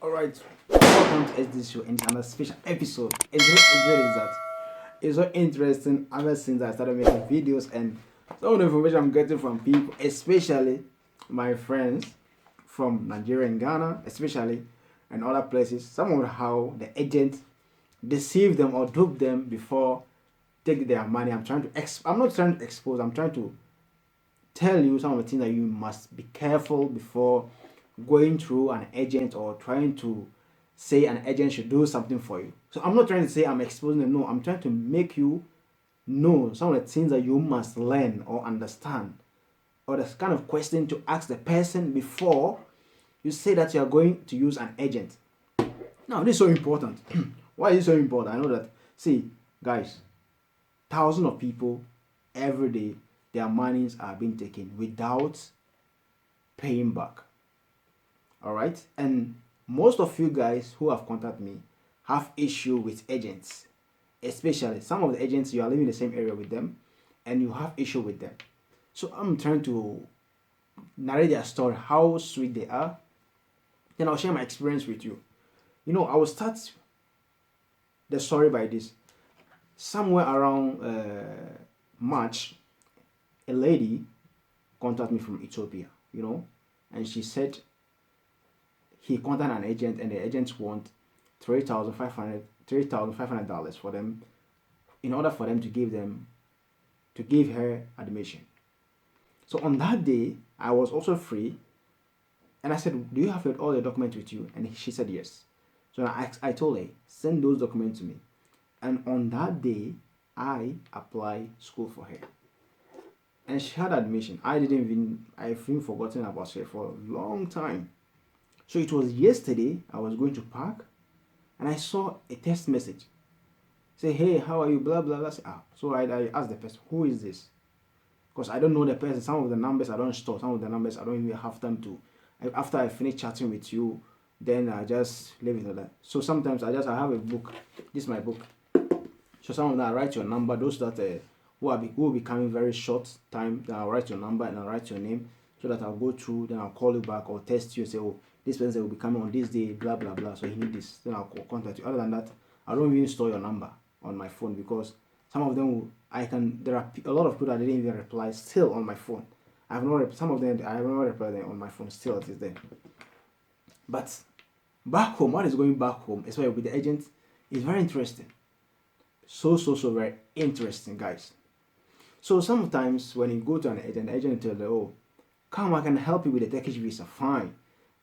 Alright, welcome to this show and another special episode. It's so interesting ever since I started making videos and some of the information I'm getting from people, especially my friends from Nigeria and Ghana, especially and other places, some of how the agent deceive them or dupe them before take their money. I'm not trying to expose, I'm trying to tell you some of the things that you must be careful before going through an agent or trying to say an agent should do something for you. So I'm not trying to say I'm exposing them. No, I'm trying to make you know some of the things that you must learn or understand, or the kind of question to ask the person before you say that you are going to use an agent. Now, this is so important. Why is it so important? I know that, see, guys, thousands of people every day, their monies are being taken without paying back. All right, and most of you guys who have contacted me have issue with agents, especially some of the agents you are living in the same area with them and you have issue with them. So I'm trying to narrate their story, how sweet they are, then I'll share my experience with you. I will start the story by this. Somewhere around March, a lady contacted me from Ethiopia, and she said he contacted an agent and the agents want $3,500 for them in order for them to give her admission. So on that day, I was also free and I said, do you have all the documents with you? And she said yes. So I told her, send those documents to me. And on that day, I applied school for her. And she had admission. I've even forgotten about her for a long time. So it was yesterday, I was going to park and I saw a text message. Say, hey, how are you? Blah, blah, blah. So I asked the person, who is this? Because I don't know the person. Some of the numbers I don't store. Some of the numbers I don't even have time to. After I finish chatting with you, then I just leave it like that. So sometimes I have a book. This is my book. So some of them I write your number. Those that who will be coming very short time, then I'll write your number and I'll write your name so that I'll go through. Then I'll call you back or text you and say, oh, this person will be coming on this day, blah blah blah. So he need this. Then I'll contact you. Other than that, I don't even store your number on my phone because some of them there are a lot of people that didn't even reply still on my phone. Some of them I have not replied them on my phone still it is there. But back home, what is going back home, especially with the agent, is very interesting. So very interesting, guys. So sometimes when you go to an agent, the agent will tell you, oh, come, I can help you with the Turkish visa, fine.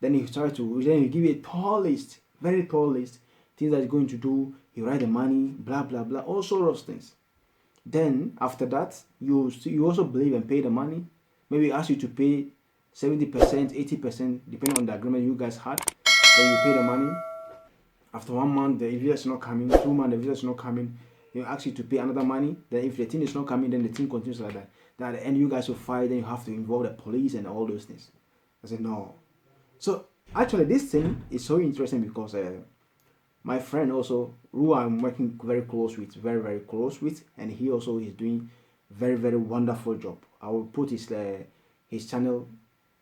Then he give you a tall list, very tall list, things that he's going to do. You write the money, blah blah blah, all sorts of things. Then after that, you also believe and pay the money. Maybe ask you to pay 70%, 80%, depending on the agreement you guys had. Then you pay the money. After 1 month, the visa is not coming. 2 months, the visa is not coming. You ask you to pay another money. Then if the thing is not coming, then the thing continues like that. Then at the end, you guys will fight. Then you have to involve the police and all those things. I said no. So actually, this thing is so interesting because my friend also, who I'm working very very close with, and he also is doing very wonderful job. I will put his channel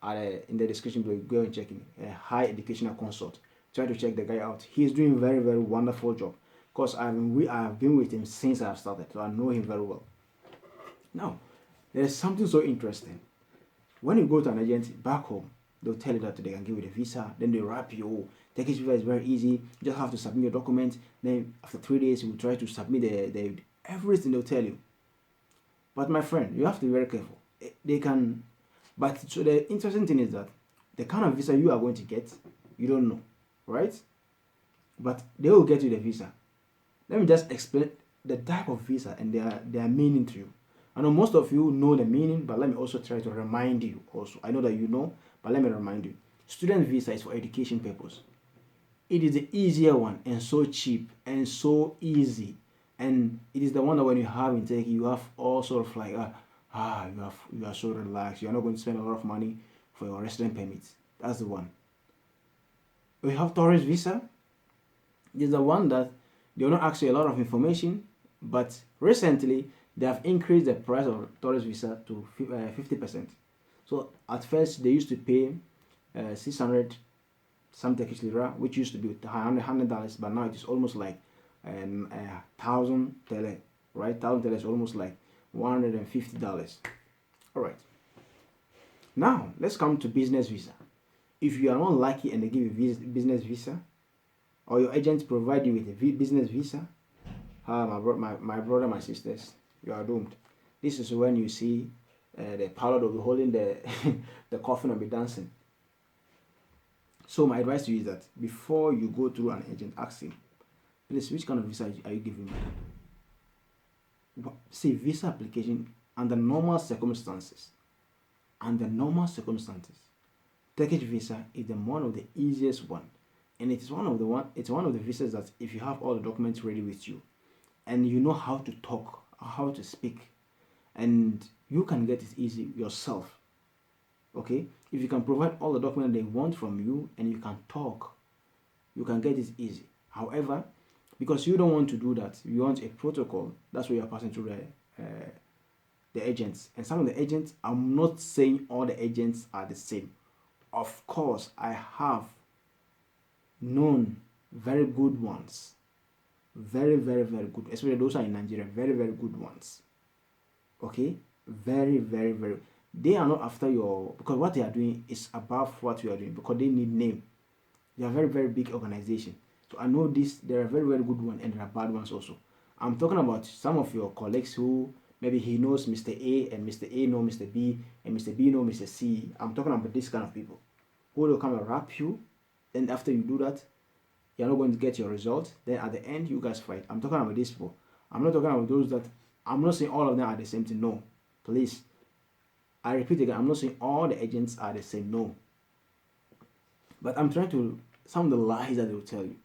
in the description below. Go and check him. High Educational Consult. Try to check the guy out. He's doing very wonderful job because I have been with him since I've started, so I know him very well. Now, there's something so interesting. When you go to an agent back home, they'll tell you that they can give you the visa. Then they wrap you. Oh, Turkish visa is very easy. You just have to submit your documents. Then after 3 days, you will try to submit the everything they'll tell you. But my friend, you have to be very careful. They can, but so the interesting thing is that the kind of visa you are going to get, you don't know, right? But they will get you the visa. Let me just explain the type of visa and their meaning to you. I know most of you know the meaning, but let me also try to remind you also. I know that you know, but let me remind you. Student visa is for education purpose. It is the easier one and so cheap and so easy. And it is the one that when you have in Turkey, you have all sort of like, you are so relaxed. You're not going to spend a lot of money for your resident permits. That's the one. We have tourist visa. It is the one that they will not ask you a lot of information, but recently they have increased the price of tourist visa to 50%. So at first they used to pay 600 some Turkish lira, which used to be $100, but now it is almost like 1,000 TL, right? 1,000 TL is almost like $150. All right. Now let's come to business visa. If you are not lucky and they give you business visa, or your agents provide you with a business visa, my brother, my sisters, you are doomed. This is when you see the pilot will be holding the the coffin and be dancing. So my advice to you is that before you go through an agent, ask him, please, which kind of visa are you giving me? See, visa application under normal circumstances. Turkish visa is one of the easiest one, and it's one of the visas that if you have all the documents ready with you, and you know how to talk, how to speak, and you can get it easy yourself. Okay, if you can provide all the documents they want from you and you can talk, you can get it easy. However, because you don't want to do that, you want a protocol, that's why you're passing through the agents. And some of the agents, I'm not saying all the agents are the same. Of course, I have known very good ones, very good, especially those are in Nigeria, very good ones. Okay, very they are not after your, because what they are doing is above what you are doing, because they need name. They are very big organization. So I know this, there are very good ones and there are bad ones also. I'm talking about some of your colleagues who maybe he knows Mr. A and Mr. A knows Mr. B and Mr. B knows Mr. C. I'm talking about this kind of people who will come and rap you, and after you do that, you're not going to get your result. Then at the end, you guys fight. I'm talking about these people. I'm not talking about those that, I'm not saying all of them are the same thing. No, please. I repeat again, I'm not saying all the agents are the same. No. But I'm trying to, some of the lies that they will tell you.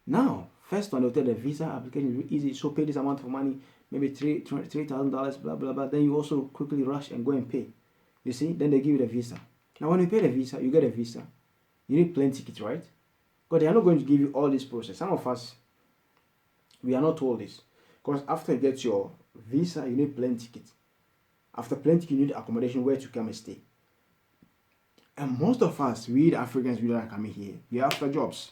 Now, first one, they'll tell the visa application is easy. So pay this amount of money, maybe $3,000, blah, blah, blah. Then you also quickly rush and go and pay. You see, then they give you the visa. Now, when you pay the visa, you get a visa. You need plane tickets, right? But they are not going to give you all this process. Some of us, we are not told this. Because after you get your visa, you need plane tickets. After plane ticket, you need accommodation where to come and stay. And most of us, we the Africans, we are coming here. We are after jobs.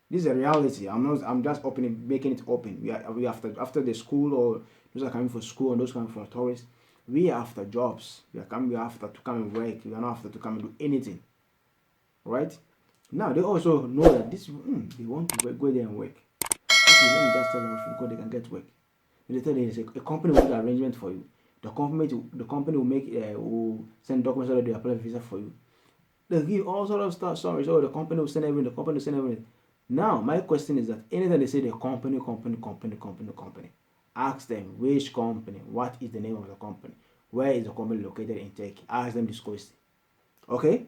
This is a reality. I'm just making it open. We after the school, or those are coming for school and those coming for tourists. We are after jobs. We are after to come and work. We are not after to come and do anything. Right? Now they also know that this they want to work, go there and work. Okay, let me just tell them because they can get work. They tell them a company will do the arrangement for you. The company will make will send documents so that they apply visa for you. They'll give all sort of stuff. Sorry, so the company will send everything. The company will send everything. Now my question is that anytime they say the company, ask them which company, what is the name of the company, where is the company located in Turkey. Ask them this question. Okay.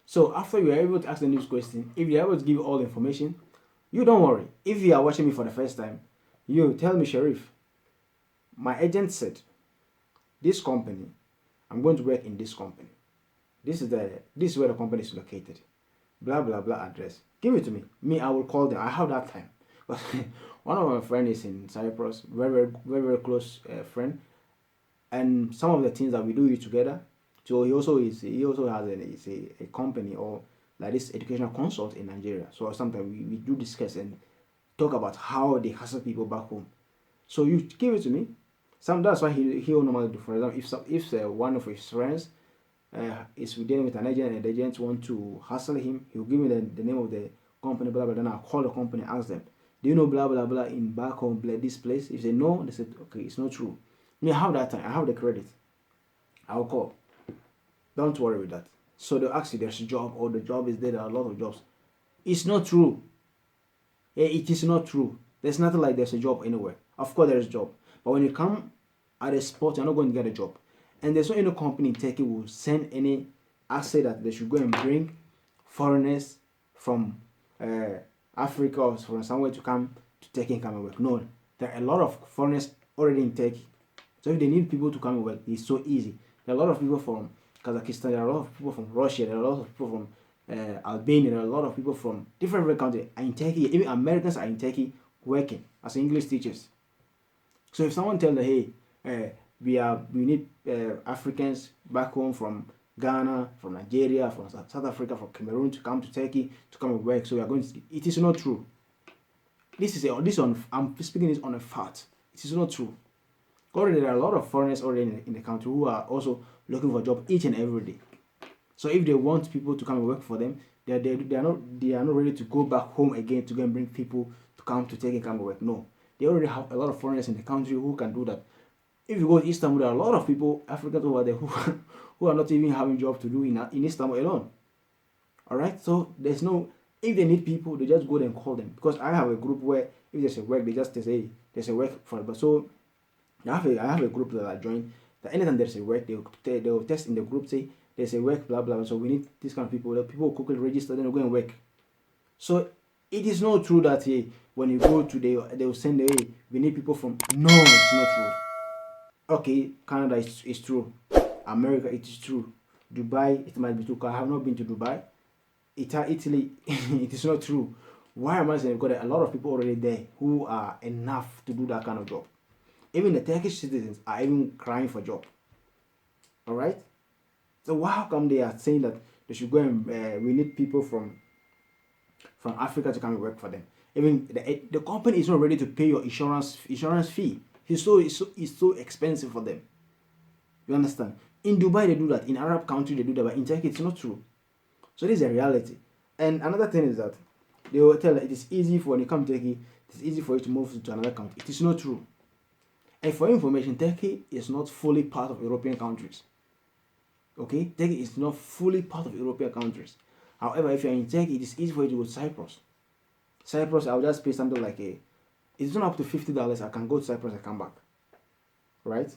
So after you are able to ask them this question, if you are able to give all the information, you don't worry. If you are watching me for the first time, you tell me, Sharif, my agent said, this company, I'm going to work in this company. This is where the company is located. Blah blah blah address. Give it to me. Me, I will call them. I have that time. But one of my friends is in Cyprus, very close friend, and some of the things that we do it together. So he also has a company or like this educational consult in Nigeria. So sometimes we do discuss and talk about how they hustle people back home. So you give it to me. That's why he will normally do. For example, if one of his friends is dealing with an agent and the agent want to hustle him, he'll give me the name of the company, blah blah. Then I'll call the company, ask them, do you know blah blah blah in back home, this place? If they know, they said, okay, it's not true. Me, I have that time. I have the credit. I'll call. Don't worry with that. So they'll ask you, there's a job, or the job is there. There are a lot of jobs. It's not true. It is not true. There's nothing like there's a job anywhere. Of course there is a job, but when you come at a spot, you're not going to get a job. And there's not any company in Turkey will send any asset that they should go and bring foreigners from Africa or from somewhere to come to Turkey and come and work. No, there are a lot of foreigners already in Turkey. So if they need people to come and work, it's so easy. There are a lot of people from Kazakhstan, there are a lot of people from Russia, there are a lot of people from Albania, there are a lot of people from different countries in Turkey. Even Americans are in Turkey working as English teachers. So if someone tells them, hey, we need Africans back home from Ghana, from Nigeria, from South Africa, from Cameroon to come to Turkey to come and work. So we are going to. It is not true. I'm speaking this on a fact. It is not true. Already there are a lot of foreigners already in the country who are also looking for a job each and every day. So if they want people to come and work for them, they are not ready to go back home again to go and bring people to come to Turkey and come and work. No, they already have a lot of foreigners in the country who can do that. If you go to Istanbul, there are a lot of people, Africans over there, who are not even having job to do in Istanbul alone. Alright, so there's no, if they need people, they just go there and call them. Because I have a group where if there's a work, they just say, hey, there's a work for it. But so I have a group that I join, that anytime there's a work, they'll test in the group, say there's a work, blah blah. So we need this kind of people. The people will quickly register, then they'll go and work. So it is not true that hey, when you go to they'll send hey, we need people from. No, it's not true. Okay, Canada is true. America, it is true. Dubai, it might be true. I have not been to Dubai. Italy, it is not true. Why am I saying? Because there are a lot of people already there who are enough to do that kind of job. Even the Turkish citizens are even crying for job. All right. So how come they are saying that they should go and we need people from Africa to come and work for them? Even the company is not ready to pay your insurance fee. It's so expensive for them. You understand? In Dubai they do that. In Arab country they do that, but in Turkey it's not true. So this is a reality. And another thing is that they will tell that it is easy for when you come to Turkey, it's easy for you to move to another country. It is not true. And for information, Turkey is not fully part of European countries. Okay? Turkey is not fully part of European countries. However, if you're in Turkey, it is easy for you to go to Cyprus. Cyprus, I'll just pay something like it's not up to $50. I can go to Cyprus and come back. Right?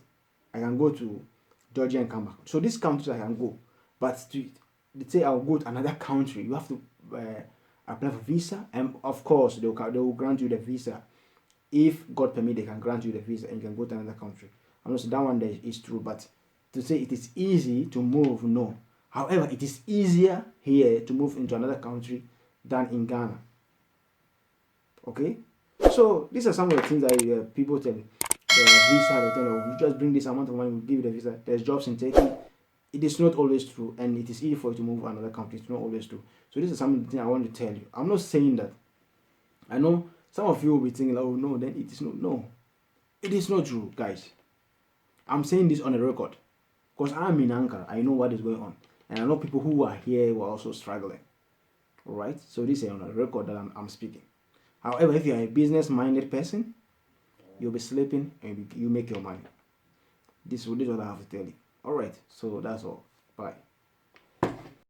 I can go to Georgia and come back. So these countries I can go. But to say I'll go to another country, you have to apply for visa. And of course, they will grant you the visa. If God permit, they can grant you the visa and you can go to another country. I'm not saying that one there is true, but to say it is easy to move, no. However, it is easier here to move into another country than in Ghana. Okay? So these are some of the things that people tell me. The visa, they tell you, you just bring this amount of money, we'll give you the visa. There's jobs in Turkey. It is not always true, and it is easy for you to move to another country. It's not always true. So this is something I want to tell you. I'm not saying that. I know some of you will be thinking, oh no, then it is not. No, it is not true, guys. I'm saying this on a record because I'm in Ankara. I know what is going on, and I know people who are here who are also struggling. All right, so this is on a record that I'm speaking. However, if you are a business-minded person, you'll be sleeping and you make your money. This is what I have to tell you. All right, so that's all. Bye.